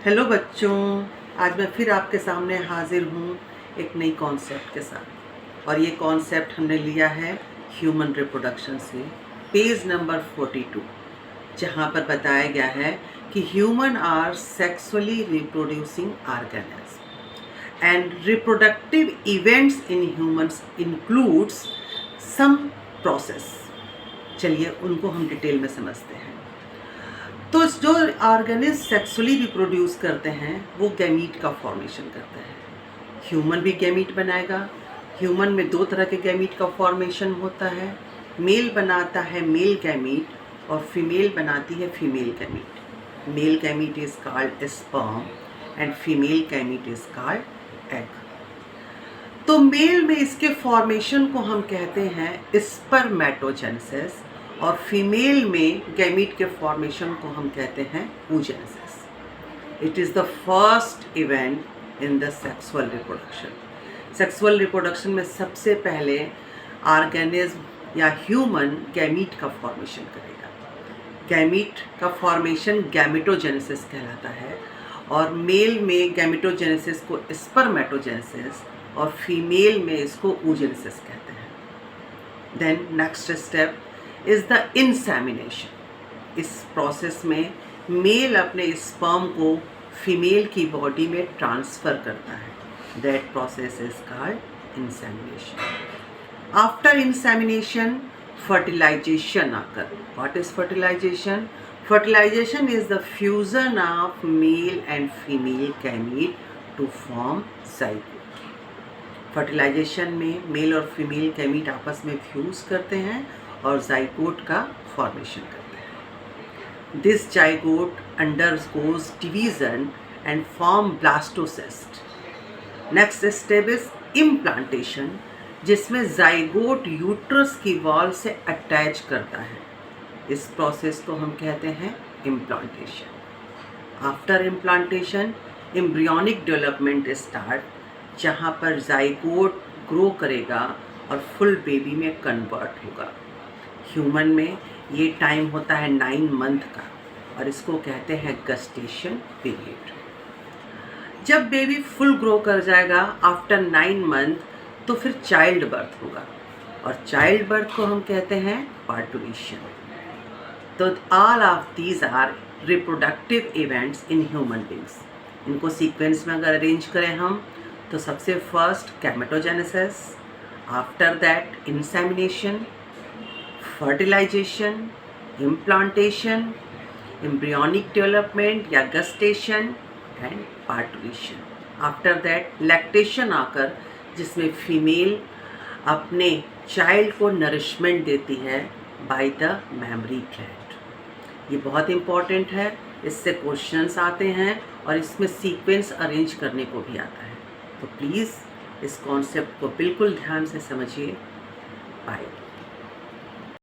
Hello बच्चों, आज मैं फिर आपके सामने हाजिर हूँ एक नई कॉन्सेप्ट के साथ। और ये कॉन्सेप्ट हमने लिया है ह्यूमन रिप्रोडक्शन से, पेज नंबर 42, जहाँ पर बताया गया है कि human are sexually reproducing organism and reproductive events in humans includes some process. चलिए उनको हम डिटेल में समझते हैं। तो जो ऑर्गेनिज्म सेक्सुअली रिप्रोड्यूस करते हैं वो गैमीट का फॉर्मेशन करते हैं। ह्यूमन भी गैमीट बनाएगा। ह्यूमन में दो तरह के गैमीट का फॉर्मेशन होता है। मेल बनाता है मेल गैमीट और फीमेल बनाती है female gamete. Male gamete is called sperm and female gamete is called egg. तो मेल में इसके फॉर्मेशन को हम कहते हैं स्पर्मेटोजेनेसिस और फीमेल में गैमीट के फॉर्मेशन को हम कहते हैं oogenesis। It is the first event in the sexual reproduction. Sexual reproduction में सबसे पहले ऑर्गेनिज्म या ह्यूमन गैमीट का फॉर्मेशन करेगा। गैमीट का फॉर्मेशन गैमेटोजेनेसिस कहलाता है और मेल में गैमेटोजेनेसिस को स्पर्मेटोजेनेसिस और फीमेल में इसको oogenesis कहते हैं। Then next step is the insemination. इस प्रोसेस में मेल अपने स्पर्म को फीमेल की बॉडी में ट्रांसफ़र करता है। That process is called insemination. After insemination fertilization आकर। What is fertilization? Fertilization is the fusion of male and female gamete to form zygote. Fertilization में मेल और फीमेल गैमीट आपस में फ्यूज करते हैं और जाइगोट का फॉर्मेशन करते हैं। This zygote undergoes division and form blastocyst. Next step is implantation, जिसमें जाइगोट यूट्रस की वॉल से अटैच करता है। इस प्रोसेस को हम कहते हैं implantation. After implantation embryonic development start, जहाँ पर जाइगोट ग्रो करेगा और फुल बेबी में कन्वर्ट होगा। ह्यूमन में ये टाइम होता है 9 मंथ का और इसको कहते हैं गस्टेशन पीरियड। जब बेबी फुल ग्रो कर जाएगा आफ्टर 9 मंथ, तो फिर चाइल्ड बर्थ होगा और चाइल्ड बर्थ को हम कहते हैं पार्टुरेशन। तो all of these are reproductive events in human beings. इनको सीक्वेंस में अगर अरेंज करें हम, तो सबसे first gametogenesis, after that insemination, fertilisation, implantation, embryonic development या gestation and parturition. After that lactation आकर, जिसमें फीमेल अपने चाइल्ड को नरिशमेंट देती है बाय द मेमरी ग्लैंड। ये बहुत इम्पॉर्टेंट है, इससे क्वेश्चंस आते हैं और इसमें सीक्वेंस अरेंज करने को भी आता है। तो प्लीज़ इस कॉन्सेप्ट को बिल्कुल ध्यान से समझिए। बाय।